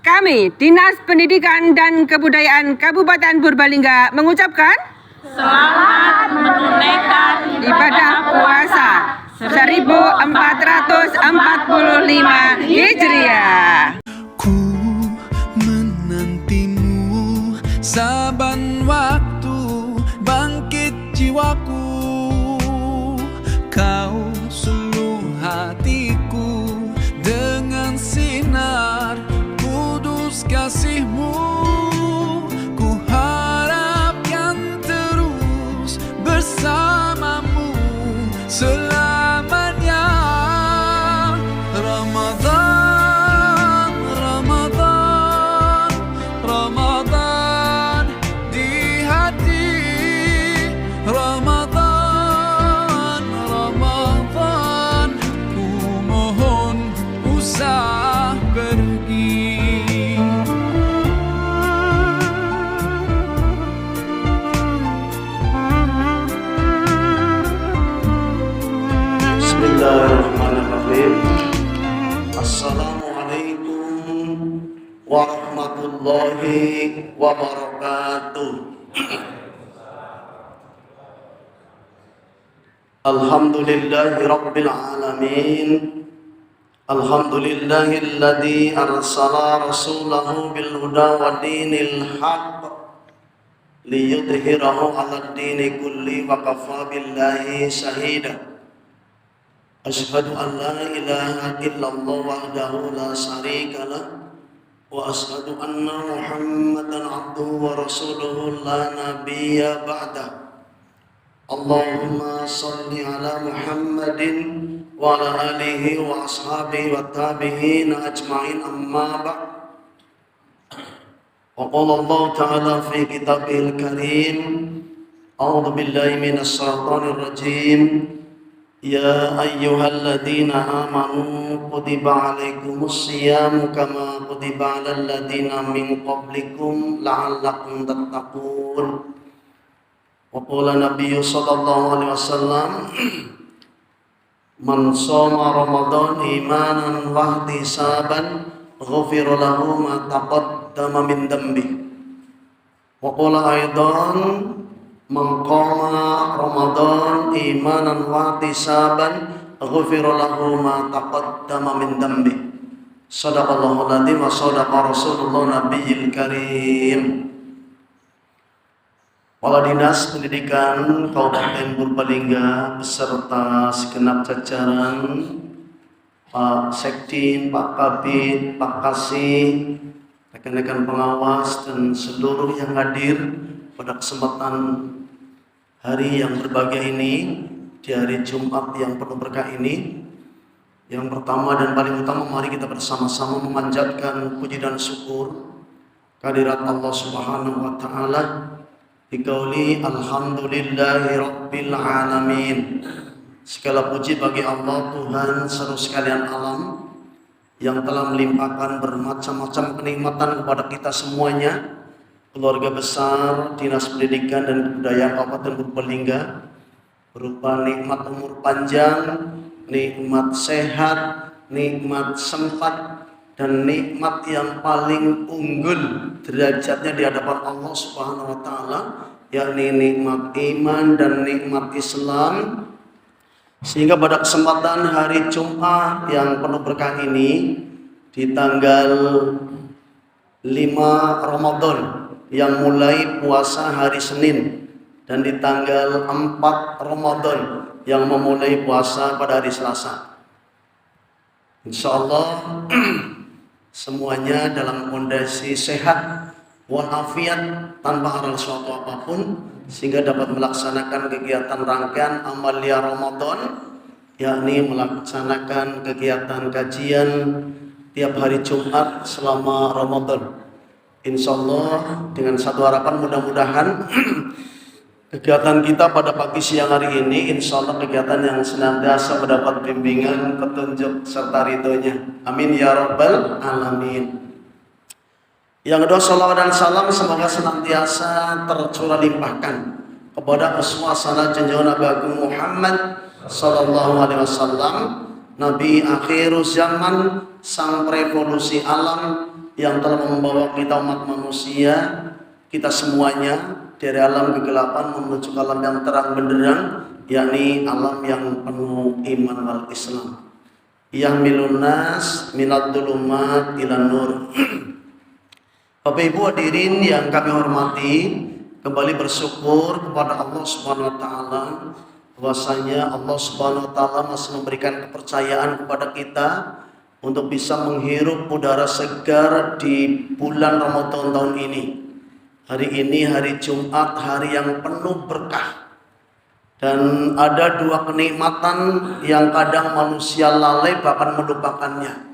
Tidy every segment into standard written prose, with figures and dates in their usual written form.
Kami, Dinas Pendidikan dan Kebudayaan Kabupaten Purbalingga mengucapkan selamat menunaikan ibadah puasa 1445 Hijriah. Ku menantimu saban waktu, bangkit jiwaku. Kau suluh hatiku dengan sinar kudus kasihmu. Ku harapkan terus bersamamu selamanya. Ramadan, Ramadan, Ramadan di hati. Ramadan, Ramadan, ku mohon usah pergi. Bismillahirrahmanirrahim. Assalamualaikum warahmatullahi wabarakatuh. Alhamdulillahi rabbil alamin. Alhamdulillahilladzi arsala rasulahu bil huda wa dinil haqq liyudhhirahu 'alad dini kulli wa kafa billahi shahida. Asyhadu an la ilaha illallah wahdahu la syarika lah wa asyhadu anna Muhammadan abduhu wa rasuluhu la nabiyya ba'dah. Allahumma salli ala Muhammadin wa ala alihi wa ashabihi wa tabi'in ajma'in, amma ba'd. Wa qala Allah ta'ala fi kitabihil karim, a'udzu billahi minasy syaithanir rajim. Ya ayyuhalladzina amanu kutiba alaikumus syiyamu kama kutiba alal ladzina min qablikum la'allakum tattaqun. Wa qala Nabiyyu sallallahu alaihi wasallam, man shoma Ramadan imanan wa ihtisaban ghufira lahu ma taqaddama min dhanbi. Wa qala aidan, man qama Ramadan imanan wa ihtisaban ghufira lahu ma taqaddama min dhanbi. Shadaqallahul adzim wa shadaqa Rasulullah Nabiyil Karim. Kepala Dinas Pendidikan Kabupaten Purbalingga beserta segenap jajaran, Pak Sekdin, Pak Kabid, Pak Kasih, rekan-rekan pengawas dan seluruh yang hadir pada kesempatan hari yang berbahagia ini, di hari Jumat yang penuh berkah ini. Yang pertama dan paling utama, mari kita bersama-sama memanjatkan puji dan syukur kehadirat Allah Subhanahu wa taala. Biqauli alhamdulillahi rabbil alamin. Segala puji bagi Allah, Tuhan seluruh sekalian alam, yang telah melimpahkan bermacam-macam kenikmatan kepada kita semuanya, keluarga besar Dinas Pendidikan dan Kebudayaan Kabupaten Purbalingga, berupa nikmat umur panjang, nikmat sehat, nikmat sempat, dan nikmat yang paling unggul derajatnya di hadapan Allah Subhanahu wa taala, yakni nikmat iman dan nikmat Islam. Sehingga pada kesempatan hari Jumat yang penuh berkah ini, di tanggal 5 Ramadan yang mulai puasa hari Senin, dan di tanggal 4 Ramadan yang memulai puasa pada hari Selasa, insyaallah semuanya dalam kondisi sehat walafiat, tanpa ada suatu apapun, sehingga dapat melaksanakan kegiatan rangkaian amalia Ramadan, yakni melaksanakan kegiatan kajian tiap hari Jumat selama Ramadan. Insyaallah dengan satu harapan, mudah-mudahan kegiatan kita pada pagi siang hari ini, insyaallah kegiatan yang senantiasa mendapat bimbingan, petunjuk serta ridhonya. Amin ya rabbal alamin. Yang kedua, salawat dan salam semoga senantiasa tercurah limpahkan kepada uswah junjungan Nabi Agung Muhammad sallallahu alaihi wasallam, Nabi akhir zaman, sang revolusi alam, yang telah membawa kita umat manusia, kita semuanya dari alam kegelapan menuju ke alam yang terang benderang, yakni alam yang penuh iman wal Islam. Yahmilun nas minad dhulumat ilan nur. Bapak Ibu hadirin yang kami hormati, kembali bersyukur kepada Allah Subhanahu wa taala bahwasanya Allah Subhanahu wa taala masih memberikan kepercayaan kepada kita untuk bisa menghirup udara segar di bulan Ramadan tahun ini. Hari ini hari Jumat, hari yang penuh berkah. Dan ada dua kenikmatan yang kadang manusia lalai bahkan melupakannya.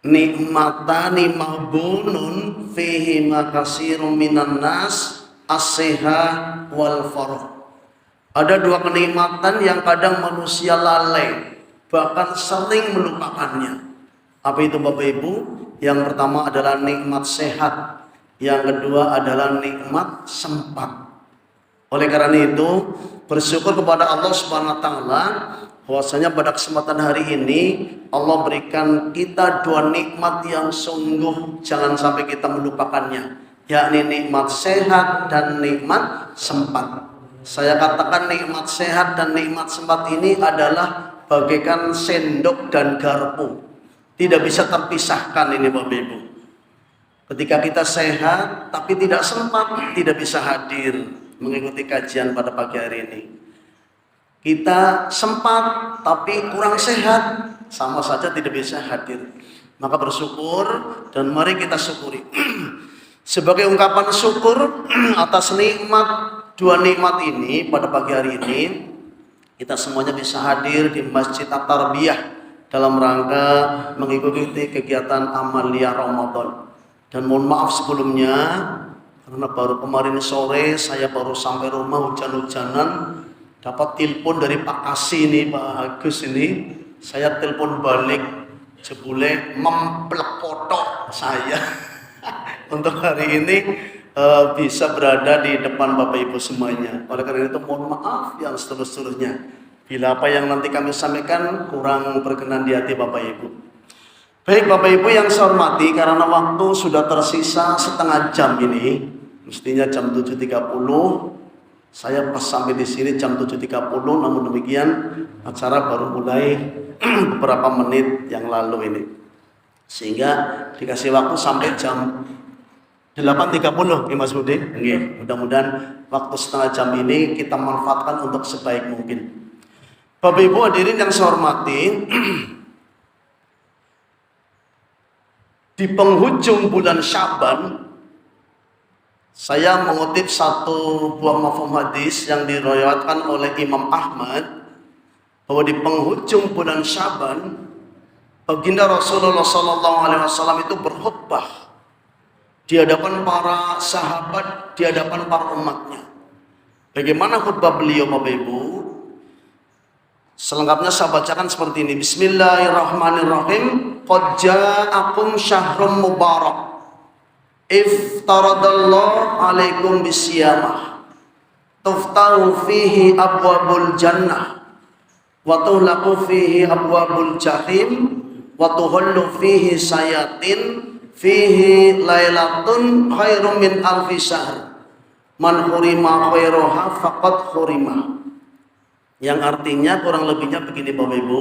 Nikmatani mahbunun fihi makasirun minan nas as-siha wal farah. Ada dua kenikmatan yang kadang manusia lalai bahkan sering melupakannya. Apa itu Bapak Ibu? Yang pertama adalah nikmat sehat, yang kedua adalah nikmat sempat. Oleh karena itu, bersyukur kepada Allah Subhanahu wa taala bahwasanya pada kesempatan hari ini Allah berikan kita dua nikmat yang sungguh jangan sampai kita melupakannya, yakni nikmat sehat dan nikmat sempat. Saya katakan nikmat sehat dan nikmat sempat ini adalah bagaikan sendok dan garpu. Tidak bisa terpisahkan ini Bapak Ibu. Ketika kita sehat tapi tidak sempat, tidak bisa hadir mengikuti kajian pada pagi hari ini. Kita sempat tapi kurang sehat, sama saja tidak bisa hadir. Maka bersyukur dan mari kita syukuri. Sebagai ungkapan syukur atas dua nikmat ini pada pagi hari ini, kita semuanya bisa hadir di Masjid At-Tarbiyah dalam rangka mengikuti kegiatan Amaliyah Ramadan. Dan mohon maaf sebelumnya, karena baru kemarin sore saya baru sampai rumah hujan-hujanan, dapat telepon dari Pak Kasih ini, Pak Agus ini. Saya telepon balik, jebule memplekotok saya untuk hari ini bisa berada di depan Bapak Ibu semuanya. Oleh karena itu mohon maaf yang seterus-terusnya bila apa yang nanti kami sampaikan kurang berkenan di hati Bapak Ibu. Baik Bapak Ibu yang saya hormati, karena waktu sudah tersisa setengah jam ini, mestinya jam 7.30. Saya pas sampai di sini jam 7.30, namun demikian acara baru mulai beberapa menit yang lalu ini. Sehingga dikasih waktu sampai jam 8.30 Mas Budi. Mudah-mudahan waktu setengah jam ini kita manfaatkan untuk sebaik mungkin. Bapak Ibu hadirin yang saya hormati, di penghujung bulan Syaban, saya mengutip satu buah mafhum hadis yang diriwayatkan oleh Imam Ahmad, bahwa di penghujung bulan Syaban, baginda Rasulullah SAW itu berkhutbah di hadapan para sahabat, di hadapan para umatnya. Bagaimana khutbah beliau Bapak Ibu? Selengkapnya saya bacakan seperti ini. Bismillahirrahmanirrahim. Qad ja'akum syahrum mubarak, iftaradallahu alaikum bisiyamah, tuftahu fihi abwabul jannah, wa tuhlaku fihi abwabul jahim, wa tuhullu fihi sayatin, fihi lailatun khairum min alfi syahr, man hurima khairoha faqad hurima. Yang artinya kurang lebihnya begini Bapak Ibu.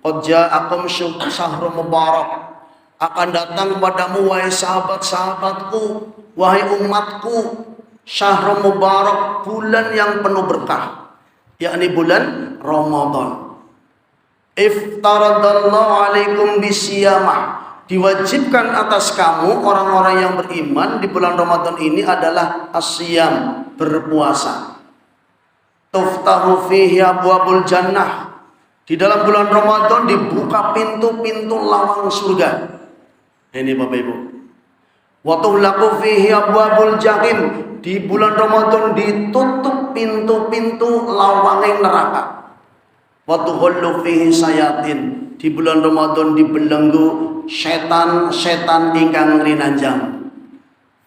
Qad ja'akum syahrul mubarak, akan datang kepadamu wahai sahabat-sahabatku, wahai umatku, syahrul mubarak, bulan yang penuh berkah, yakni bulan Ramadan. Iftaradallahu alaikum bisiyamah, diwajibkan atas kamu orang-orang yang beriman di bulan Ramadan ini adalah asyam, berpuasa. Tuftahu fihi abwabul jannah, di dalam bulan Ramadan dibuka pintu-pintu lawang surga. Ini Bapak Ibu. Wa tuhlaku fihi abwabul jahim, di bulan Ramadan ditutup pintu-pintu lawang neraka. Wa tuhullu fihi sayatin, di bulan Ramadan dibelenggu setan-setan ingkang rinanjang.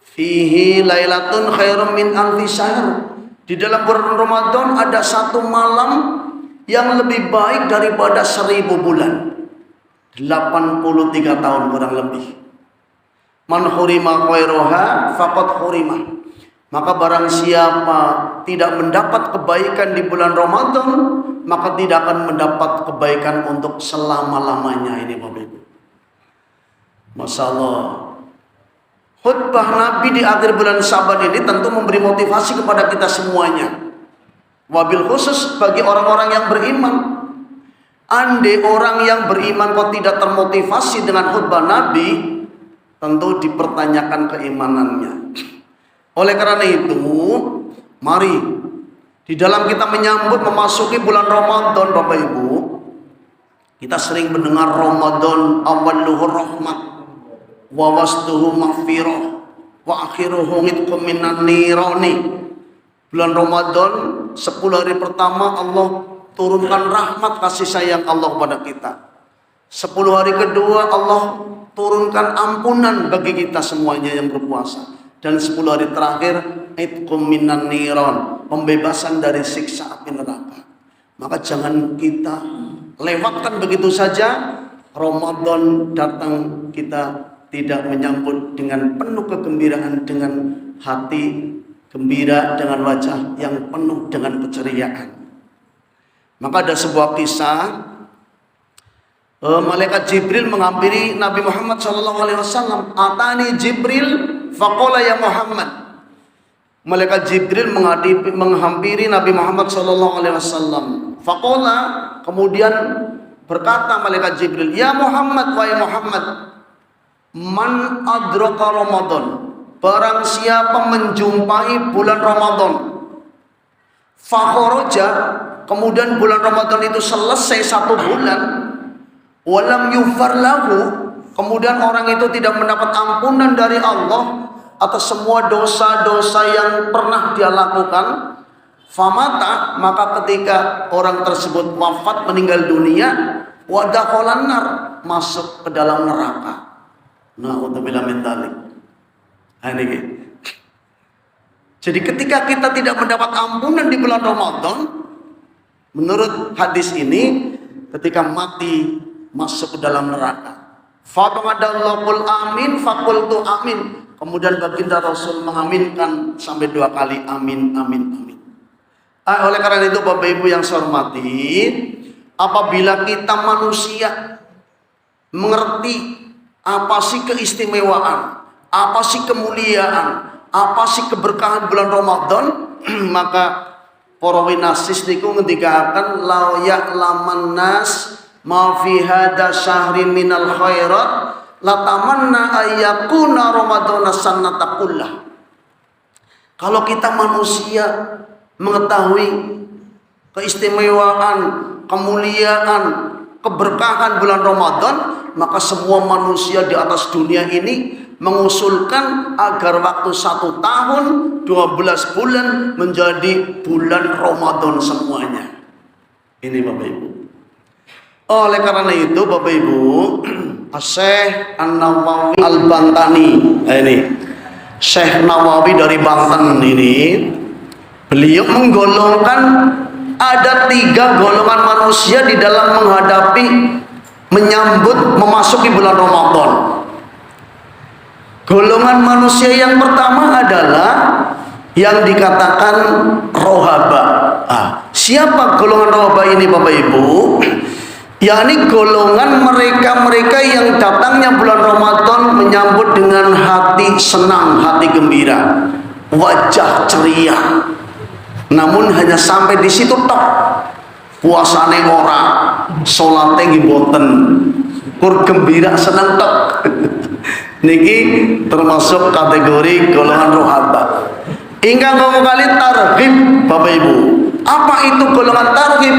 Fihi lailatun khairum min alfi syahr, di dalam bulan Ramadan ada satu malam yang lebih baik daripada 1000 bulan. 83 tahun kurang lebih. Man hurima khairoha faqad hurima. Maka barang siapa tidak mendapat kebaikan di bulan Ramadan, maka tidak akan mendapat kebaikan untuk selama-lamanya. Ini Bapak Ibu. Masya Allah. Khutbah Nabi di akhir bulan Syaban ini tentu memberi motivasi kepada kita semuanya. Wabil khusus bagi orang-orang yang beriman. Andai orang yang beriman kok tidak termotivasi dengan khutbah Nabi, tentu dipertanyakan keimanannya. Oleh karena itu, mari di dalam kita menyambut memasuki bulan Ramadan, Bapak Ibu, kita sering mendengar Ramadan awwaluhu rahmat wa wastuhu maghfirah wa akhiruhu itqum minan nirani. Bulan Ramadan 10 hari pertama Allah turunkan rahmat kasih sayang Allah kepada kita. 10 hari kedua Allah turunkan ampunan bagi kita semuanya yang berpuasa. Dan 10 hari terakhir itqum minan niran, pembebasan dari siksa api neraka. Maka jangan kita lewatkan begitu saja. Ramadan datang kita tidak menyambut dengan penuh kegembiraan, dengan hati gembira, dengan wajah yang penuh dengan keceriaan. Maka ada sebuah kisah, malaikat Jibril menghampiri Nabi Muhammad SAW. Atani Jibril faqala ya Muhammad. Malaikat Jibril menghampiri Nabi Muhammad SAW. Faqala, kemudian berkata malaikat Jibril, ya Muhammad, wahai Muhammad, man adraka Ramadan, barang siapa menjumpai bulan Ramadan, fakharaja, kemudian bulan Ramadan itu selesai 1 bulan, walam yufar lahu, kemudian orang itu tidak mendapat ampunan dari Allah atas semua dosa-dosa yang pernah dia lakukan, famata, maka ketika orang tersebut wafat meninggal dunia, wadakholan nar, masuk ke dalam neraka. Na'udzubillah min dzalik. Ini. Jadi ketika kita tidak mendapat ampunan di bulan Ramadan, menurut hadis ini, ketika mati masuk ke dalam neraka. Faqadallahu amin, faqultu amin. Kemudian baginda Rasul mengaminkan sampai 2 kali amin, amin, amin. Oleh karena itu Bapak Ibu yang saya hormati, apabila kita manusia mengerti apa sih keistimewaan, apa sih kemuliaan, apa sih keberkahan bulan Ramadan, maka para winasis niku ngendikaken la ya'laman nas ma fi hadza syahri minal khairat la tamanna ayyakuna ramadhana sannata kullah. Kalau kita manusia mengetahui keistimewaan, kemuliaan, keberkahan bulan Ramadan, maka semua manusia di atas dunia ini mengusulkan agar waktu 1 tahun 12 bulan menjadi bulan Ramadan semuanya. Ini Bapak Ibu. Oleh karena itu Bapak Ibu, Syekh An-Nawawi Al-Bantani, ini Syekh Nawawi dari Banten ini, beliau menggolongkan ada 3 golongan manusia di dalam menghadapi, menyambut, memasuki bulan Ramadan. Golongan manusia yang pertama adalah yang dikatakan rohaba. Siapa golongan rohaba ini Bapak Ibu? Yakni golongan mereka-mereka yang datangnya bulan Ramadan menyambut dengan hati senang, hati gembira, wajah ceria. Namun hanya sampai di situ tok. Puasane ora, salate nggih mboten. Kur gembira seneng tok. Niki termasuk kategori golongan rohaba. Ingkang ngomong kali targhib Bapak Ibu. Apa itu golongan targhib?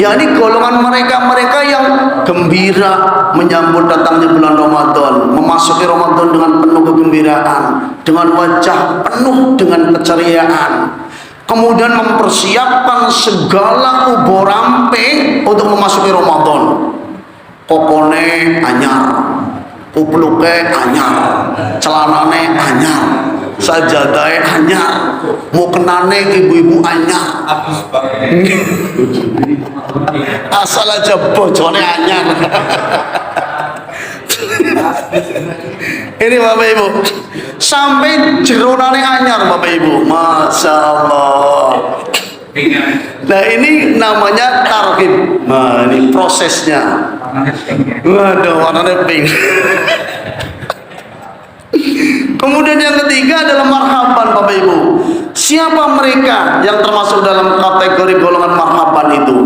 Yakni golongan mereka-mereka yang gembira menyambut datangnya bulan Ramadan, memasuki Ramadan dengan penuh kegembiraan, dengan wajah penuh dengan keceriaan. Kemudian mempersiapkan segala uborampe untuk memasuki Ramadan. Kokone anyar, kupluke anyar, celanane anyar, sajadahe anyar, mukenane ibu-ibu anyar. Asal aja bojone anyar. Ini Bapak Ibu, sampai jeronane anyar Bapak Ibu, Masya Allah. Nah ini namanya tarhib. Nah ini prosesnya. Waduh, warnanya pink. Kemudian yang ketiga adalah marhaban Bapak Ibu. Siapa mereka yang termasuk dalam kategori golongan marhaban itu?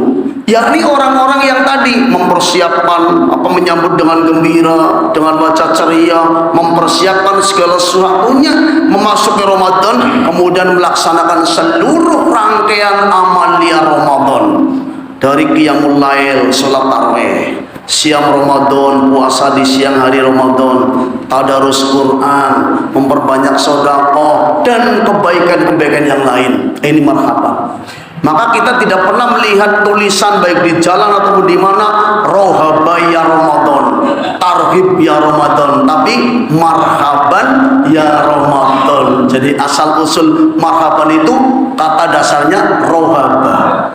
Yakni orang-orang yang tadi mempersiapkan menyambut dengan gembira, dengan baca ceria, mempersiapkan segala sesuatunya memasuki Ramadan, kemudian melaksanakan seluruh rangkaian amalia Ramadan, dari qiyamul lail, salat tarawih, siang Ramadan, puasa di siang hari Ramadan, tadarus Quran, memperbanyak sedekah dan kebaikan-kebaikan yang lain. Ini marhaban. Maka kita tidak pernah melihat tulisan baik di jalan ataupun di mana rohaba ya Ramadan, tarhib ya Ramadan, tapi marhaban ya Ramadan. Jadi asal usul marhaban itu kata dasarnya rohaba.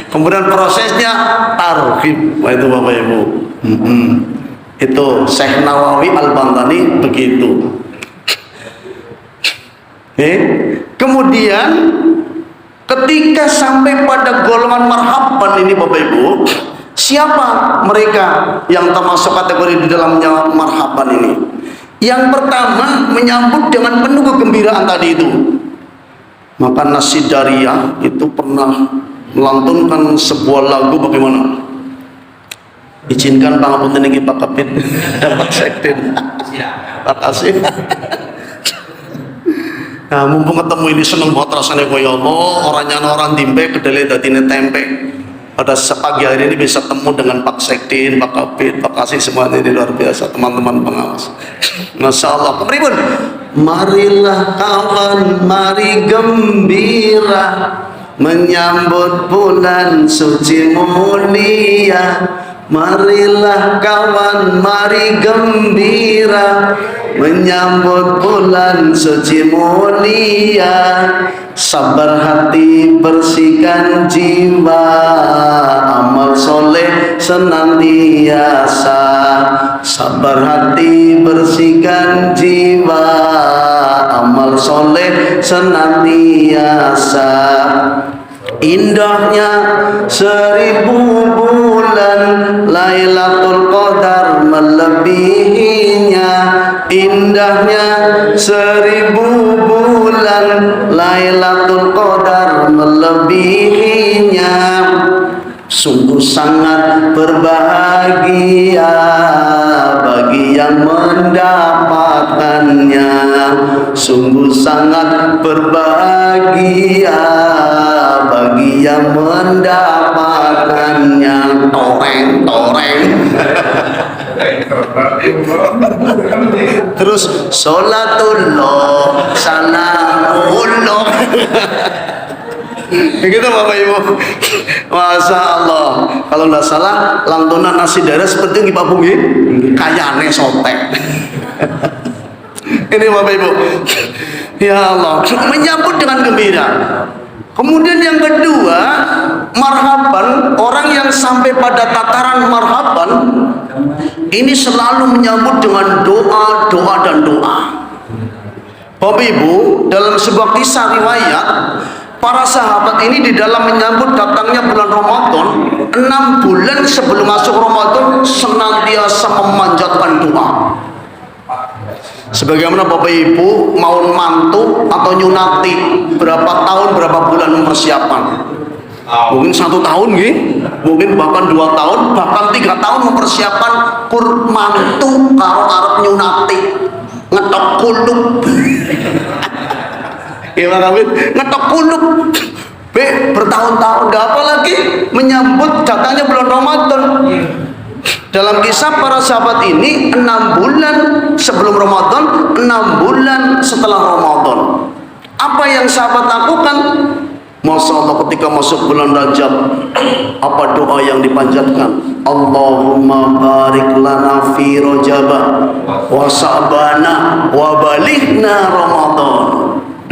Kemudian prosesnya tarhib. Wah itu Bapak Ibu. Itu Syekh Nawawi Al-Bantani begitu. Kemudian ketika sampai pada golongan marhaban ini Bapak Ibu, siapa mereka yang termasuk kategori di dalamnya marhaban ini? Yang pertama, menyambut dengan penuh kegembiraan tadi itu. Maka Nasidariyah itu pernah melantunkan sebuah lagu bagaimana? Izinkan pangapunten niki Pak Kapit dapat sekten. Terima kasih. Nah, mumpung ketemu ini seneng banget rasanya kaya Allah, orangnya orang timpe kedele dadine tempe. Pada sepagi hari ini bisa temu dengan Pak Sekdin, Pak Kabid, Pak Kasih, semuanya ini luar biasa, teman-teman pengawas. Masya Allah. Kemudian, marilah kawan, mari gembira menyambut bulan suci mulia. Marilah kawan, mari gembira menyambut bulan suci mulia. Sabar hati, bersihkan jiwa, amal soleh senantiasa. Sabar hati, bersihkan jiwa, amal soleh senantiasa. Indahnya 1000 bulan, Lailatul Qadar melebihinya. Indahnya 1000 bulan, Lailatul Qadar melebihinya. Sungguh sangat berbahagia bagi yang mendapatkannya. Sungguh sangat berbahagia bagi yang mendapatkannya. Toreng. Terus sholatullah salamullah. Begitu Bapak Ibu. Masya Allah. Kalau nggak salah lantunan Nasidariyah seperti ini Pak Bungi, kayane sotek. Ini Bapak Ibu. Ya Allah, menyambut dengan gembira. Kemudian yang kedua, marhaban, orang yang sampai pada tataran marhaban ini selalu menyambut dengan doa dan doa. Bapak Ibu, dalam sebuah kisah riwayat, para sahabat ini di dalam menyambut datangnya bulan Ramadan, 6 bulan sebelum masuk Ramadan senantiasa memanjatkan doa. Sebagaimana Bapak Ibu mau mantu atau nyunati, berapa tahun berapa bulan mempersiapkan? Mungkin 1 tahun gitu, mungkin bahkan 2 tahun, bahkan 3 tahun mempersiapkan kur mantu karo arep nyunati, ngetok kuluk. Gimana ngetok kuluk bertahun-tahun, apalagi menyambut datangnya bulan Ramadan. Dalam kisah para sahabat ini 6 bulan sebelum Ramadan, 6 bulan setelah Ramadan. Apa yang sahabat lakukan? Masya Allah, ketika masuk bulan Rajab, apa doa yang dipanjatkan? Allahumma barik lana fi Rajaba wa Sa'bana wa balighna Ramadan.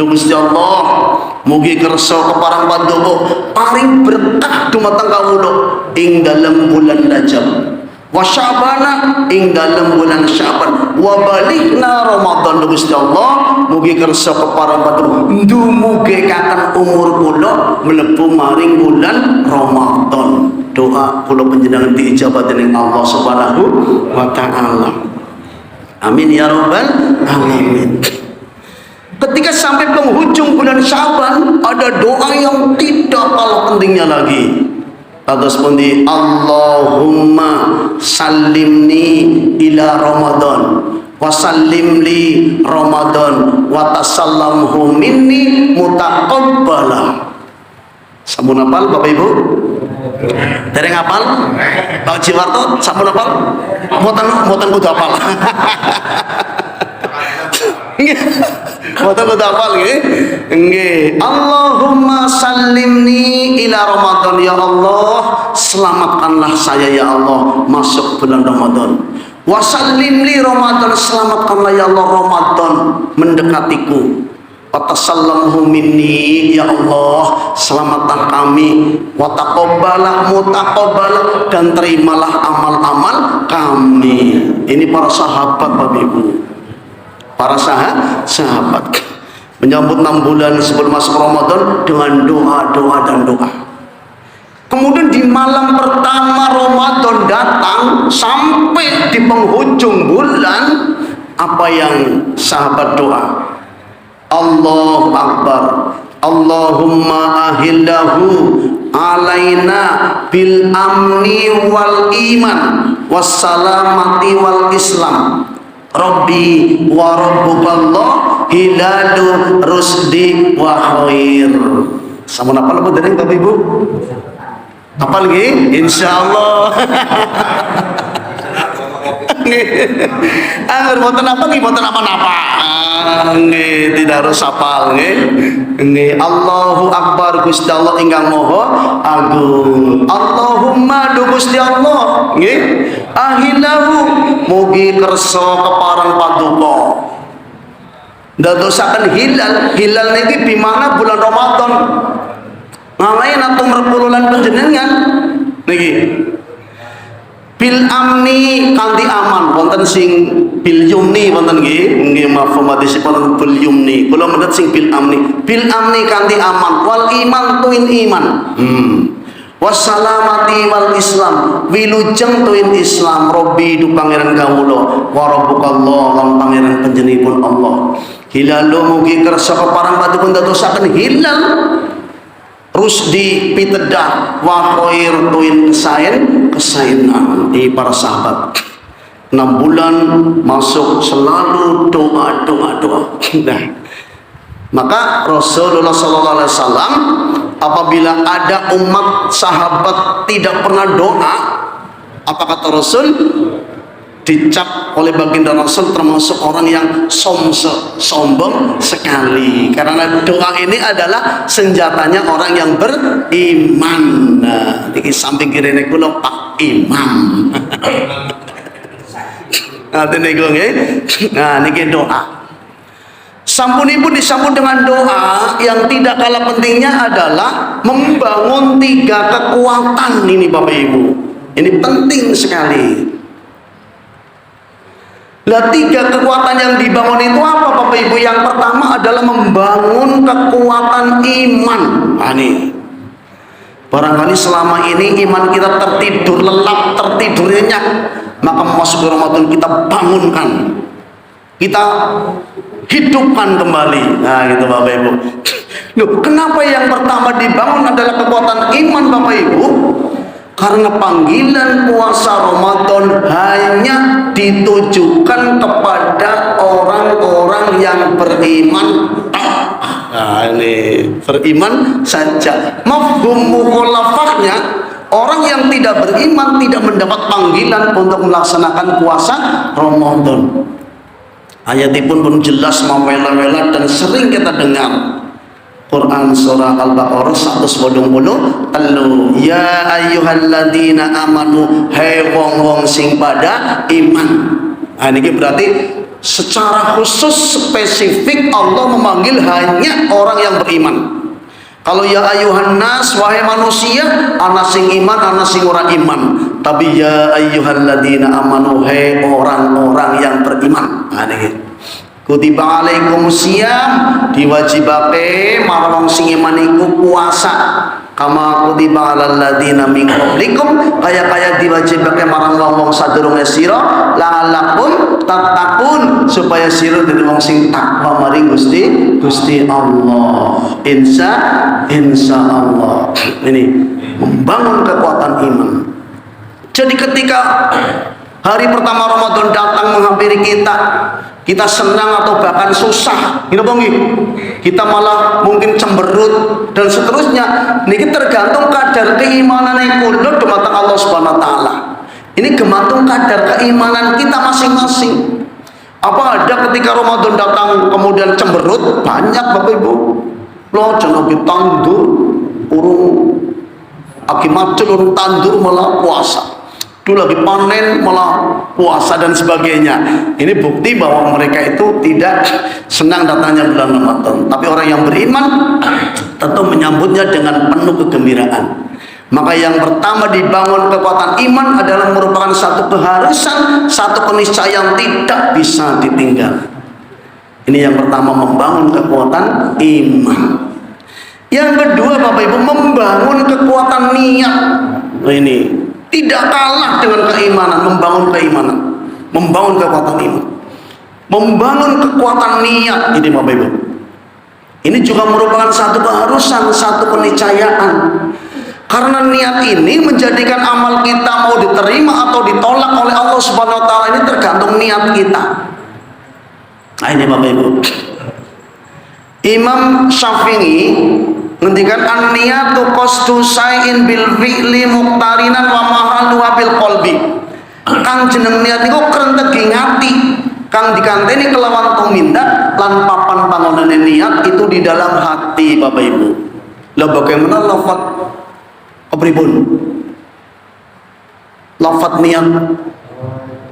Gusti Allah, mugi kersa keparang pandowo paring berkah dumateng kawula ing dalem bulan Rajab. wa sya'bana ing dalem bulan Sya'ban wa balighna Ramadan Gusti Allah mugi kersa kepareng patuh ndumugekaken umur kula mlebu maring bulan Ramadan. Doa kula panjenengan diijabah dening Allah Subhanahu wa taala. Amin ya rabbal alamin. Ketika sampai penghujung bulan Sya'ban, ada doa yang tidak kalah pentingnya lagi. Atas pundi Allahumma sallimni ila Ramadan wa sallim li Ramadan wa tasallamhu minni mutaqabbala. Sampun hafal Bapak Ibu? Dereng hafal? Pak Jiwarto sampun hafal? Mboten kudu hafal. Mboten kudu hafal nggih. Nggih. Allahumma sallimni ila Ramadan ya Allah, selamatkanlah saya ya Allah masuk bulan Ramadan. Wa sallim li Ramadan, selamatkanlah ya Allah Ramadan mendekatiku. Watasallamhu minni ya Allah, selamatkan kami. Wataqabbalah mutaqabbalah, dan terimalah amal-amal kami. Ini para sahabat Bapak Ibu, para sahabat menyambut 6 bulan sebelum masuk Ramadan dengan doa-doa dan doa. Kemudian di malam pertama Ramadan datang sampai di penghujung bulan, apa yang sahabat doa? Allahu Akbar, Allahumma ahillahu alaina bil amni wal iman wassalamati wal islam Rabbi wa rabbukallah hilalu rusdi wa khair. Sampun apa lebih dari Bapak Ibu? Apa lagi? Insyaallah. Angger mboten apa nggih, mboten apa-apa. Nggih, tidak harus hafal nggih. Nggih, Allahu Akbar Gusti Allah ingkang Maha Agung. Allahumma du Gusti Allah nggih. Ahilahu mugi kersa kepareng paduka. Ndadosaken hilal niki bimana bulan Ramadan. Ngalain atung repululan panjenengan niki. Bil amni kanthi aman, wonten sing bil yumni wonten nggih mafhum hadis wonten bil yumni, kula menet sing bil amni kanthi aman, wal iman tuin iman, wassalamati wal islam wilujeng tuin Islam, Robbi du pangeran kawula wa rabbukallah lan pangeran panjenenganipun Allah. Hilalu mugi kersa keparang patipun dadosaken hilal rusdi pitedah wa khair tuin kesaenan. Di para sahabat 6 bulan masuk selalu doa. Nah, maka Rasulullah SAW apabila ada umat sahabat tidak pernah doa, apa kata Rasul? Dicap oleh baginda Rasul termasuk orang yang sombong sekali, karena doa ini adalah senjatanya orang yang beriman. Nah, ini samping kiri ini kula Pak Imam. Nah, ini doa. Sampunipun disambut dengan doa yang tidak kalah pentingnya adalah membangun 3 kekuatan ini Bapak Ibu. Ini penting sekali. Lah 3 kekuatan yang dibangun itu apa Bapak Ibu? Yang pertama adalah membangun kekuatan iman. Nah, ini barangkali selama ini iman kita tertidur lelap, tertidur nyenyak, maka masuk Ramadan kita bangunkan, kita hidupkan kembali. Nah gitu Bapak Ibu. Loh, kenapa yang pertama dibangun adalah kekuatan iman Bapak Ibu? Karena panggilan puasa Ramadan hanya ditujukan kepada orang-orang yang beriman. Nah ini beriman saja. Mafhum mukhalafahnya, orang yang tidak beriman tidak mendapat panggilan untuk melaksanakan puasa Ramadan. Ayatipun pun jelas mawela-wela dan sering kita dengar. Quran surah Al-Baqarah 180 telu ya ayyuhalladzina amanu, hai wong-wong sing pada iman. Nah ini berarti secara khusus spesifik Allah memanggil hanya orang yang beriman. Kalau ya ayuhan nas, wahai manusia, ana sing iman, ana sing ora iman. Tapi ya ayyuhalladzina amanu, hai orang-orang yang beriman. Nah niki. Kutiba alaikum siyam, diwajibake marang sing iman iku puasa. Kama kutiba alal ladzina min qablikum, kaya diwajibake marang wong sadurunge sira la'allakum tattaqun, supaya sira dadi wong sing takwa maring Gusti Allah. Insya Allah. Ini membangun kekuatan iman. Jadi ketika hari pertama Ramadan datang menghampiri kita senang atau bahkan susah, kita malah mungkin cemberut dan seterusnya. Ini tergantung kadar keimanan yang kulut dumateng Allah Subhanahu Wa Taala. Ini gemantung kadar keimanan kita masing-masing. Apa ada ketika Ramadan datang kemudian cemberut? Banyak Bapak Ibu. Loh, jangan tandur, urung akibat urung tandur malah puasa. Itu lagi panen malah puasa dan sebagainya. Ini bukti bahwa mereka itu tidak senang datangnya bulan Ramadan. Tapi orang yang beriman tentu menyambutnya dengan penuh kegembiraan. Maka yang pertama dibangun kekuatan iman adalah merupakan satu keharusan, satu keniscayaan yang tidak bisa ditinggal. Ini yang pertama, membangun kekuatan iman. Yang kedua Bapak Ibu, membangun kekuatan niat. Ini tidak kalah dengan keimanan, membangun keimanan, membangun kekuatan iman, membangun kekuatan niat. Ini Bapak Ibu, ini juga merupakan satu keharusan, satu keniscayaan. Karena niat ini menjadikan amal kita mau diterima atau ditolak oleh Allah Subhanahu Wa Taala, ini tergantung niat kita. Nah ini Bapak Ibu, Imam Syafi'i ngendikan an-niyatu qasdu sa'in bil fi'li muqtarinan wa mahallu bil qalbi. Kang jeneng niat niku krentegi ngati, kang dikanteni kelawan tumindak lan papan panggonane niat itu di dalam hati Bapak Ibu. Lah bagaimana lafaz kepripun? Lafaz niat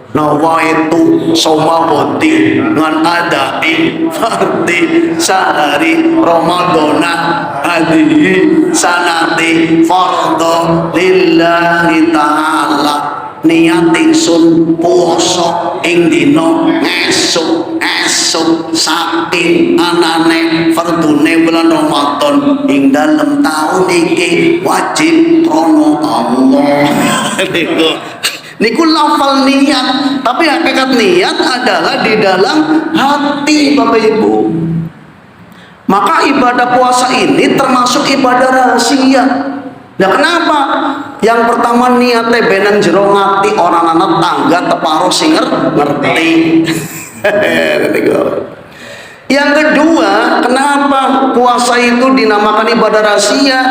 nawaitu somawati ngan adai fardi sehari Ramadana hadihi sanati fardhu lillahi ta'ala. Niat ingsun poso ing dina esuk saking anane fardune bulan Ramadan ing dalem taun iki wajib krana Allah. Niku lafal niat, tapi hakikat niat adalah di dalam hati Bapak Ibu. Maka ibadah puasa ini termasuk ibadah rahasia. Nah kenapa? Yang pertama niatnya benang jero ngati, orang anak tangga teparo singer ngerti. Yang kedua, kenapa puasa itu dinamakan ibadah rahasia?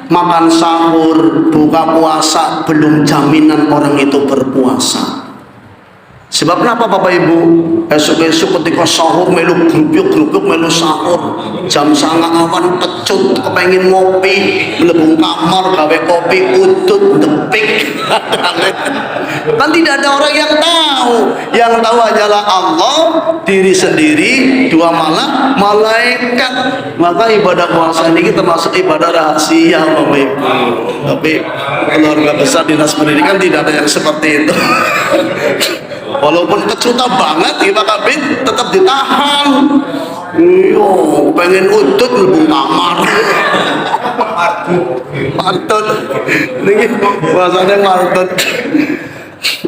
Makan sahur, buka puasa, belum jaminan orang itu berpuasa. Sebab kenapa Bapak Ibu? Esok-esok ketika sahur melu grup-grup melu sahur, jam 9 awan kecut kepengen ngopi, mlebu kamar gawe kopi udut depik. Kan tidak ada orang yang tahu. Yang tahu hanyalah Allah, diri sendiri, dua malah malaikat. Maka ibadah puasa ini termasuk ibadah rahasia Bapak Ibu. Tapi keluarga besar dinas pendidikan tidak ada yang seperti itu. Walaupun kecuta banget kita kabin tetap ditahan. Yo, pengen udut lebih kamar. Martut. Niki bahasanya martut.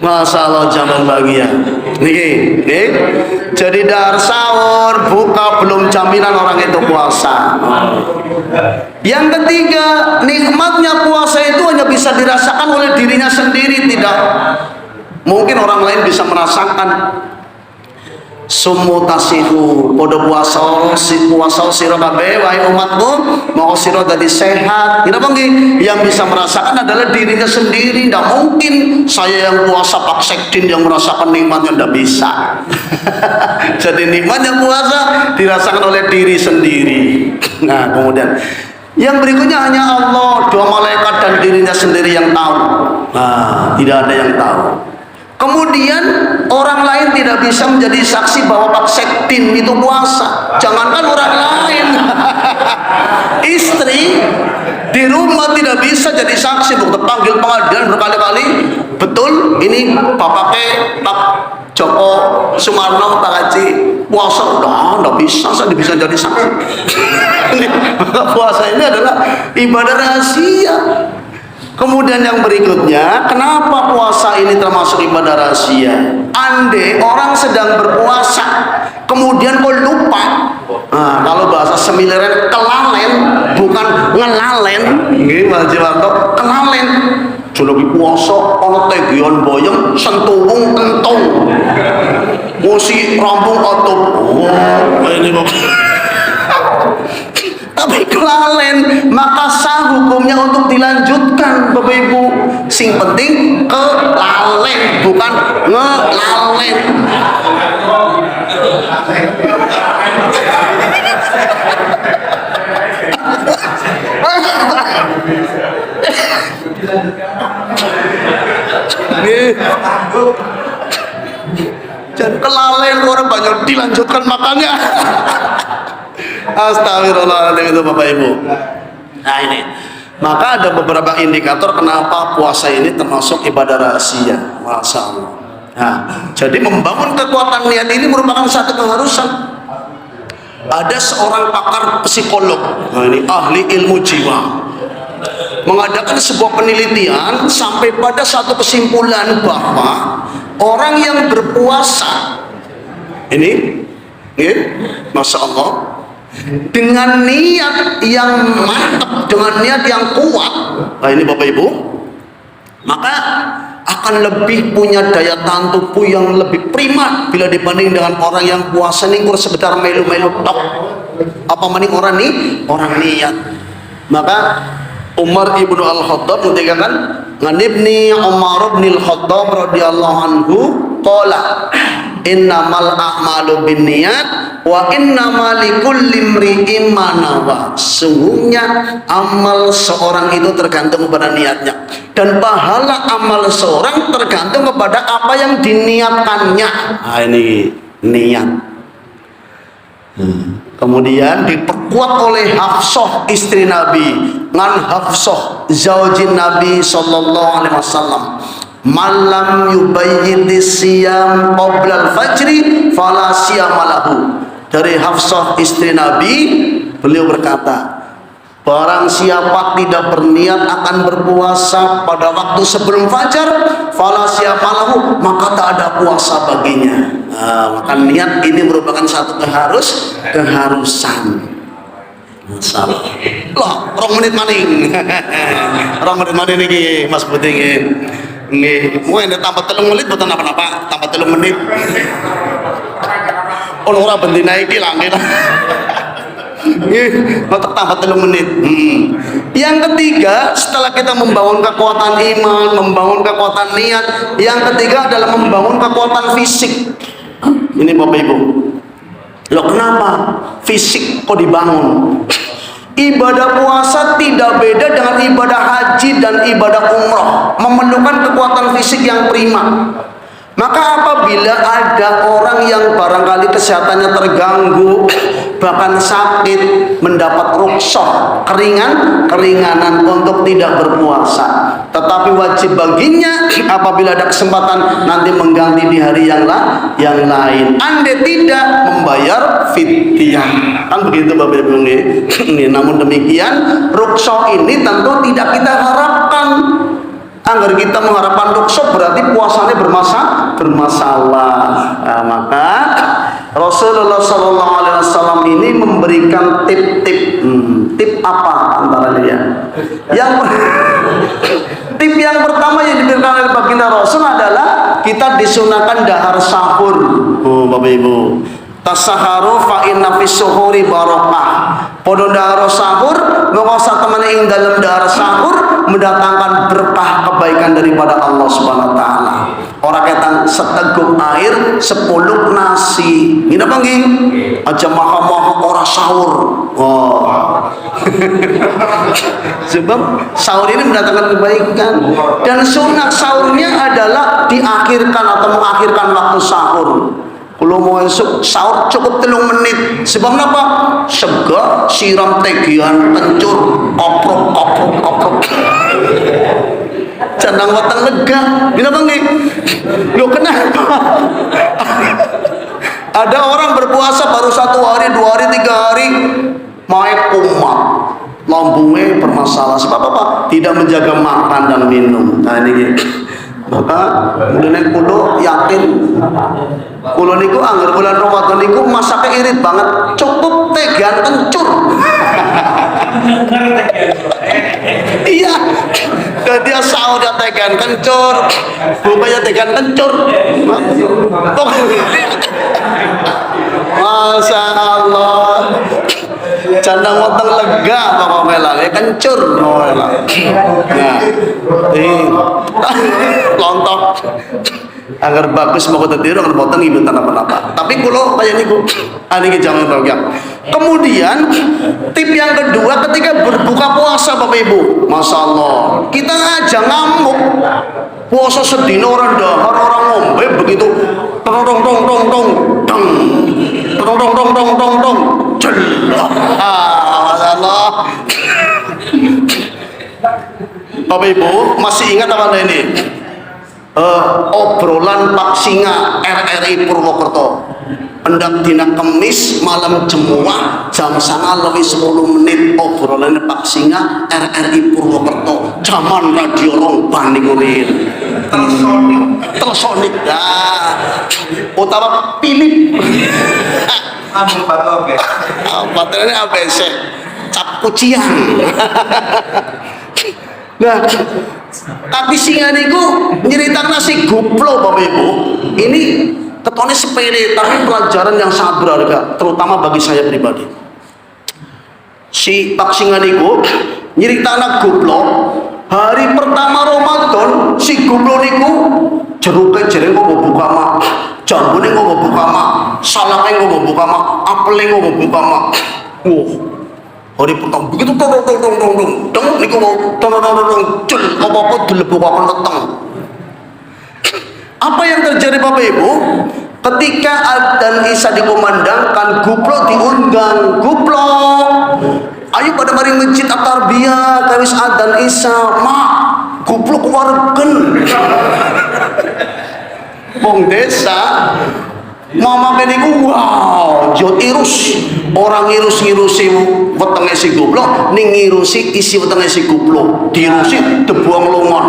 Masalah zaman bahagia. Niki, jadi dar sahur buka belum jaminan orang itu puasa. Yang ketiga, nikmatnya puasa itu hanya bisa dirasakan oleh dirinya sendiri, tidak mungkin orang lain bisa merasakan. Sumutasihu podo puasa sira kabeh wahai umatku, mau sira dadi sehat. Kenapa nggih? Yang bisa merasakan adalah dirinya sendiri. Tidak mungkin saya yang puasa Pak Sekdin yang merasakan nikmatnya, tidak bisa. Jadi nikmatnya puasa dirasakan oleh diri sendiri. Nah kemudian yang berikutnya hanya Allah, dua malaikat dan dirinya sendiri yang tahu. Nah tidak ada yang tahu. Kemudian orang lain tidak bisa menjadi saksi bahwa Pak Sekdin itu puasa. Jangankan orang lain. Istri di rumah tidak bisa jadi saksi, bukti panggil pengadilan berkali-kali. Betul, ini bapaknya Pak Joko Sumarno, Pak Haji puasa, nggak bisa, saya bisa jadi saksi. Puasa ini adalah ibadah rahasia. Kemudian yang berikutnya, kenapa puasa ini termasuk ibadah rahasia? Andai orang sedang berpuasa, kemudian kok lupa. Nah, kalau bahasa semileren kelalen, bukan ngelalen. Nggih, Mas Jiwanto, kelalen. Juluki puasa ana tegion boyong sentuwung entung. Musi rampung otot. Oh, ini kok. Tapi kelalen, maka sah hukumnya untuk dilanjutkan, Bapak Ibu. Sing penting kelalen, bukan ngelalen. Jangan kelalen, orang banyak dilanjutkan makannya. Astagfirullahaladzim itu Bapak Ibu. Nah ini, maka ada beberapa indikator kenapa puasa ini termasuk ibadah rahasia. Masya Allah. Nah, jadi membangun kekuatan niat ini merupakan satu keharusan. Ada seorang pakar psikolog, nah ini ahli ilmu jiwa, mengadakan sebuah penelitian sampai pada satu kesimpulan bahwa orang yang berpuasa ini, Masya Allah, dengan niat yang mantap, dengan niat yang kuat, nah ini Bapak Ibu, maka akan lebih punya daya tahan tubuh yang lebih prima bila dibanding dengan orang yang puasa ning sekedar melu-melu tok. Apa mending orang niat. Maka Umar ibnu Al-Khattab mengatakan, nganibni Umar ibn Al-Khattab radhiyallahu anhu qala innamal a'malu binniyat wa innamal likulli imri'in ma nawa. Sungguhnya amal seorang itu tergantung kepada niatnya, dan pahala amal seorang tergantung kepada apa yang diniatkannya. Nah, ini niat. Kemudian diperkuat oleh Hafsah istri Nabi, ngan Hafsah zaujin Nabi sallallahu alaihi wasallam, malam yubayyiti siyam qabla al-fajri fala siyamalahu. Dari Hafsah istri Nabi, beliau berkata, barang siapa tidak berniat akan berpuasa pada waktu sebelum fajar, fala siyamalahu, maka tak ada puasa baginya. Nah, maka niat ini merupakan satu keharusan. Masalah. Loh, 2 menit maning. 2 menit maning iki Mas Budi nggih. Nggih, kowe nek tambah 3 menit boten apa-apa, tambah 3 menit. Ono ora bendina iki lah nggih. Nggih, tambah 3 menit. Yang ketiga, setelah kita membangun kekuatan iman, membangun kekuatan niat, yang ketiga adalah membangun kekuatan fisik. Ini Bapak Ibu. Loh, kenapa fisik kok dibangun? Ibadah puasa tidak beda dengan ibadah haji dan ibadah umrah, memerlukan kekuatan fisik yang prima. Maka apabila ada orang yang barangkali kesehatannya terganggu, bahkan sakit, mendapat rukhsah, keringanan untuk tidak berpuasa, tetapi wajib baginya apabila ada kesempatan nanti mengganti di hari yang lain. Andai tidak, membayar fidyah. Kan begitu Bapak Ibu. Namun demikian, rukhsah ini tentu tidak kita harapkan. Agar kita mengharapkan rukhsah berarti puasanya bermasalah. Nah, maka Rasulullah Sallallahu Alaihi Wasallam ini memberikan tip-tip. Tip apa antaranya? Tip yang pertama yang diberikan oleh baginda Rasul adalah kita disunahkan dahar sahur. Oh, Bapak Ibu, tasaharu fa inna fis suhuri barakah. Podo dahar sahur, maka satemene ing dalem dahar sahur mendatangkan berkah kebaikan daripada Allah Subhanahu wa taala. Orang kata seteguk air 10 nasi. Ini apa nggih? Aja maha-maha ora sahur. Wah. Sebab sahur ini mendatangkan kebaikan, dan sunat sahurnya adalah diakhirkan atau mengakhirkan waktu sahur. Kalau mau esok sahur cukup 3 menit. Sebab apa? Sega siram tegian kencur koprok. Canang watang lega. Kenapa nggih? Loh kenapa? Ada orang berpuasa baru 1 hari, 2 hari, 3 hari main kumat, lambungnya bermasalah. Sebab apa? Tidak menjaga makan dan minum. Nah ini maka mulane kulo yakin kulo niku anggar bulan Ramadan niku masake irit banget, cukup tegan kencur. Iya, dia sahur dia tegan kencur, bukanya tegan kencur. Masya Allah, candang wonten lega bapak melang, kencur melang. Nah, lontok. Agar bagus mau tadi orang potong ibu tanah apa. Tapi kalau kayak niku, ini jangan tahu ya. Kemudian tip yang kedua ketika berbuka puasa bapak ibu, masya Allah, kita aja ngamuk. Puasa sedino orang dahar orang ngombe begitu, tong tong tong tong tong tong tong tong tong tong tong tong, masya Allah. Bapak ibu masih ingat apa ini? Obrolan Pak Singa RRI Purwokerto. Hendak dina Kemis malam Jemuah jam 9:10 obrolan Pak Singa RRI Purwokerto. Zaman radio rong bandingurin. Telsonik. Nah, utama Philip. Baterainya ABC. Cap kucian. Nah, tapi Singa niku nyeritakan si guplo Bapak Ibu. Ini ketone sepele tapi pelajaran yang sangat berharga terutama bagi saya pribadi. Si Pak Singa niku nyeritakan guplo hari pertama Ramadan si guplo niku jeruknya jereng kok buka mak, jambune kok buka mak, salaknya kok buka mak, apelnya kok buka mak. Hari pertama begitu tong niku mau tong cul apa-apa dilebokaken weteng. Apa yang terjadi Bapak Ibu? Ketika adzan Isya dikumandangkan, guplo diundang. Guplo, ayo pada mari masjid At-Tarbiyah kawis adzan Isya. Mak, guplo keluargen. Wong desa mama niku wow, jauh irus. Orang ngirus-ngirusi wetenge si goblok, ning ngirusi isi wetenge si goblok. Diirusi debuang longon.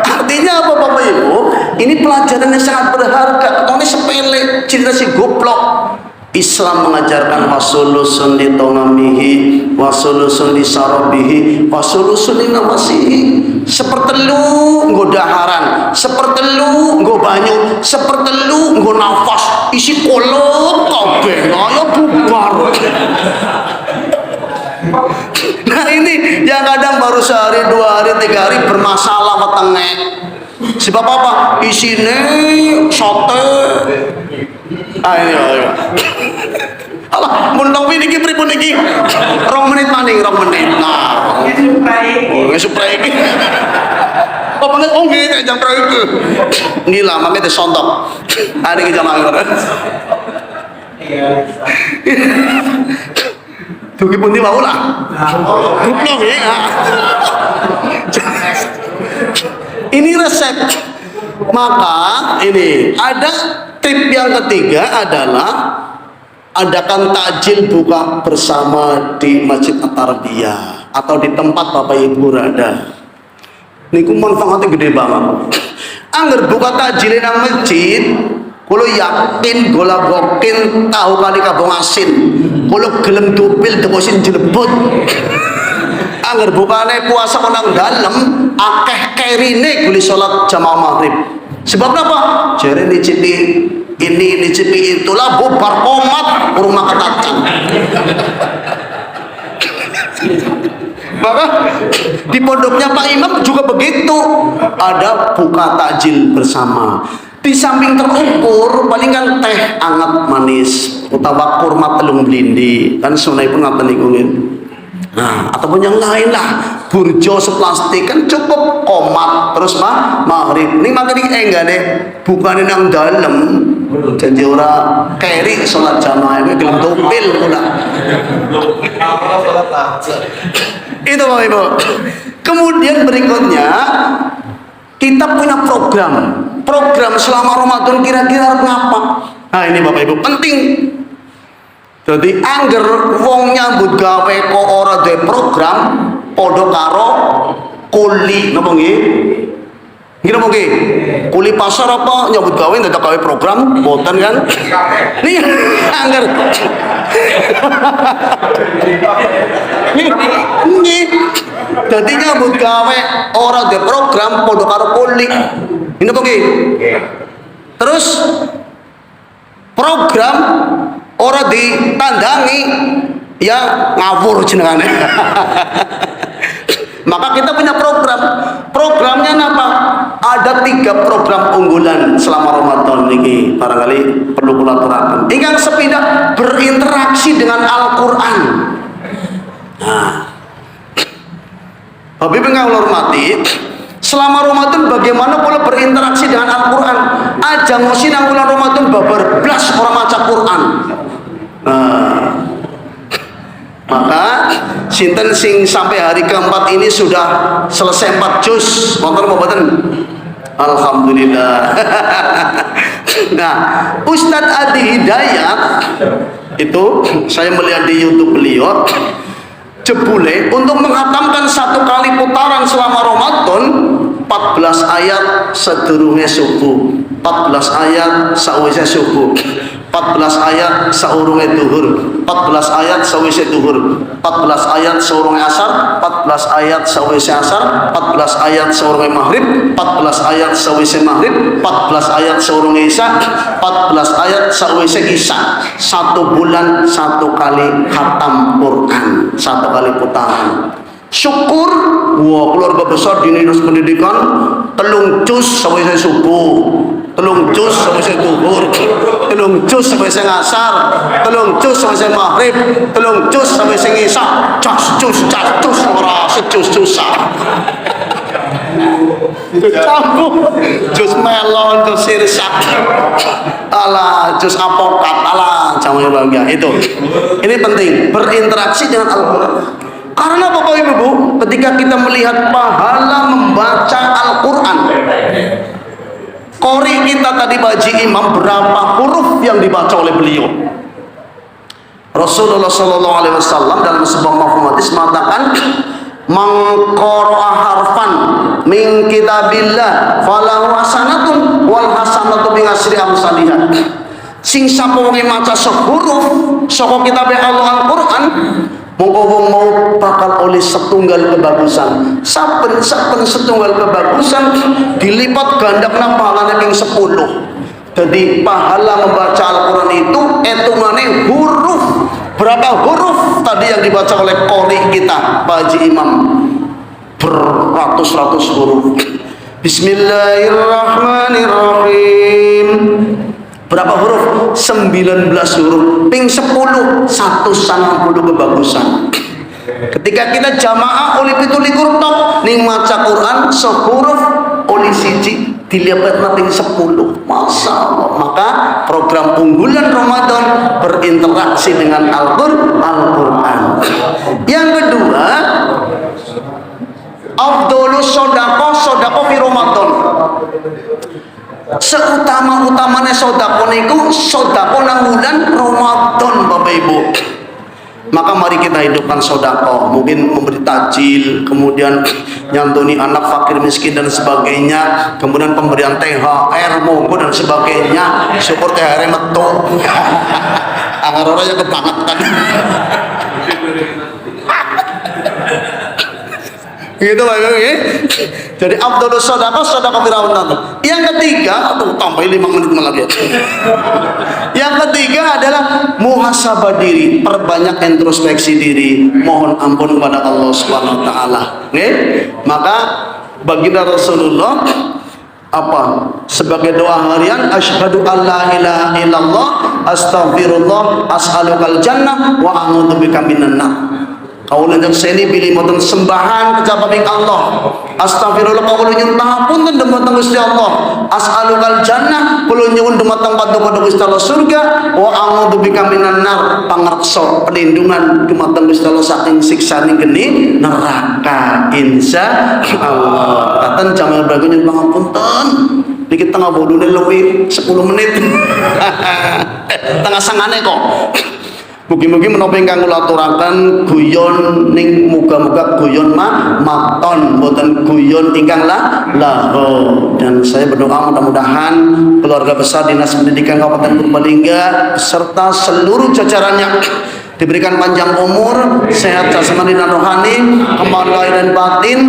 Artinya apa Bapak Ibu? Ini pelajaran yang sangat berharga. Ini sepele cerita si goblok. Islam mengajarkan wasulusun di tongamihi, wasulusun di sarabihi, wasulusun di nawasihi. Sepertelu nggo daharan, sepertelu nggo banyu, sepertelu nggo nafas. Isi kolot kabeh, ayo bubar. Nah ini yang kadang baru sehari, 2 hari, 3 hari bermasalah wetenge. Sebab apa? Isine sote. Ayo. Alah, mun nopi niki pripun niki? 2 menit maning, 2 menit. Nah, supray iki. Oh, panggil nggih jam pro iki. Gila, mangke disontok. Niki jam anggar. Dugi pundi wau lah. Goblok ya. Ini resep. Maka ini ada tip yang ketiga adalah adakan takjil buka bersama di Masjid At-Tarbiyah atau di tempat Bapak Ibu berada. Niku manfaatnya gede banget. Angger buka takjil nang masjid, kulo yakin gola gokin tahu kali kabong asin, kulo gelem dupil deposin jelebut. Angger bukane puasa nang dalem akeh kerine guli salat jamaah maghrib. Sebab apa? Jare dicipi ini dicipi itulah bubar komat rumah ketacang. Maka di pondoknya Pak Imam juga begitu, ada buka takjil bersama. Di samping terukur paling kan teh anget manis utawa kurma telung blindi kan sunai pun ngaten niku. Nah, ataupun yang lain lah, burjo seplastik kan cukup komat terus maghrib. Ini makanya enggak deh, bukan yang dalam. Janji ora keri sholat jamaah ini gelem tupil pula. Itu Bapak Ibu. Kemudian berikutnya kita punya program selama Ramadan kira-kira harus ngapa? Nah ini Bapak Ibu penting. Jadi angger wong nyambut gawe kok ora duwe program padha karo kuli napa nggih? Nggih napa nggih? Kuli pasar apa nyambut gawe dadak gawe program mboten kan? Nih angger. Nggih. Dadi nyambut gawe ora duwe program padha karo kuli. Ini napa nggih? Terus program ora ditandangi ya ngawur jenengane. Maka kita punya programnya apa? Ada 3 program unggulan selama Ramadan ini barangkali perlu kula aturaken. Ingkang sepindah berinteraksi dengan Al-Qur'an. Nah, Bapak Ibu kang hormati, selama Ramadan bagaimana pula berinteraksi dengan Al-Quran? Aja ngosi nang bulan Ramadan babar blas orang maca Quran. Maka sinten sing sampai hari keempat ini sudah selesai 4 juz, motor mboten? Alhamdulillah. Nah, Ustadz Adi Hidayat itu saya melihat di YouTube beliau jebule untuk menghatamkan 1 kali putaran selama Ramadan 14 ayat sedurunge subuh, 14 ayat sawise subuh, 14 ayat saurunge duhur, 14 ayat sawise duhur, 14 ayat saurunge asar, 14 ayat sawise asar, 14 ayat saurunge maghrib, 14 ayat sawise maghrib, 14 ayat saurunge isya, 14 ayat sawise isya. 1 bulan 1 kali khatam Quran, 1 kali putaran. Syukur wah keluarga besar di dinas pendidikan 3 juz sampai saya subuh, 3 juz sampai saya duhur, 3 juz sampai saya ngasar, 3 juz sampai saya maghrib, 3 juz sampai saya isya. Cas juz ora sejus-jusan. Campur jus melon, jus sirsak, ala jus apokat, ala jangan bangga itu. Ini penting berinteraksi dengan Al-Quran. Karena Bapak Ibu, ketika kita melihat pahala membaca Al-Quran, qori kita tadi Baji Imam berapa huruf yang dibaca oleh beliau? Rasulullah Sallallahu Alaihi Wasallam dalam sebuah mafhum hadis mengatakan, "Mangqara'a harfan min kitabillah falahu hasanatun wal hasanatu bi asyri amsalihah." Sing sapa wong maca sehuruf saka kitab Allah Al-Qur'an, mongko wong mau bakal oleh setunggal kebagusan. Saben setunggal kebagusan dilipat gandakna pahalane ping 10. Jadi pahala membaca Al-Quran itu hitungannya huruf. Berapa huruf tadi yang dibaca oleh qori kita Pak Haji Imam? Beratus-ratus huruf. Bismillahirrahmanirrahim. Berapa huruf? 19 huruf. Ping 10 190 kebagusan. Ketika kita jamaah oleh pitulikur tok ning maca Quran sehuruf oleh siji dilihat ping 10. Masya Allah. Maka program unggulan Ramadan berinteraksi dengan Al-Quran. Yang kedua, afdolus sodako fi Ramadan. Seutama-utamanya sodako niku sodako nang bulan Ramadan Bapak Ibu. Maka mari kita hidupkan sodako, mungkin memberi takjil, kemudian nyantuni anak fakir miskin dan sebagainya, kemudian pemberian THR monggo dan sebagainya. Syukur THR metu. Anggar orangnya kebangetan. Gitu Pak Ibu ya. Jadi afdhalus sedekah Ramadan. Yang ketiga, tambahin 5 menit lagi. Yang ketiga adalah muhasabah diri, perbanyak introspeksi diri, mohon ampun kepada Allah Subhanahu wa taala. Nggih? Maka baginda Rasulullah apa? Sebagai doa harian, asyhadu alla ilaha illallah, astaghfirullah, as'alukal jannah wa a'udzubika minan nar. Kaulah yang seni pilih moten sembahan kejababing Allah. Astagfirullah kaulah nyun pangapunten dumateng Gusti Allah. As'alukal jannah kula nyuwun dumateng paduka Gusti Allah surga. Wa a'udzu bika minan nar pangarsa perlindungan dumateng Gusti Allah saking siksaning geni neraka. Insyaallah. Katen jamal bagus nyun pangapunten. Dikit tengah bodone lebih 10 menit. Tengah sangane kok. Mugi-mugi menapa ingkang kula aturaken guyon ning muga-muga guyon maton mboten guyon ingkang lahu. Dan saya berdoa mudah-mudahan keluarga besar Dinas Pendidikan Kabupaten Purbalingga beserta seluruh jajarannya diberikan panjang umur, sehat jasmani dan rohani, kembali lahir dan batin,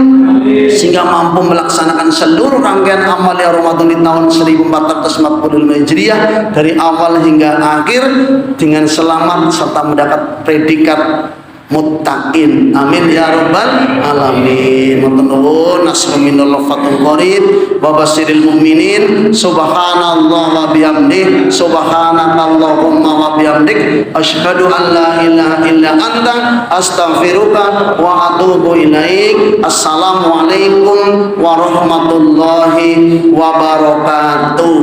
sehingga mampu melaksanakan seluruh rangkaian amal ya Ramadan di tahun 1445 Hijriah dari awal hingga akhir dengan selamat serta mendapat predikat muttaqin. Amin ya rabbal alamin. Matur nuwun, nasrul fatul qarib wa basyiril mu'minin. Subhanallah wa bihamdih, subhanakallahumma wa bihamdik, asyhadu an la ilaha illa anta, astaghfiruka wa atubu ilaik. Assalamualaikum warahmatullahi wabarakatuh.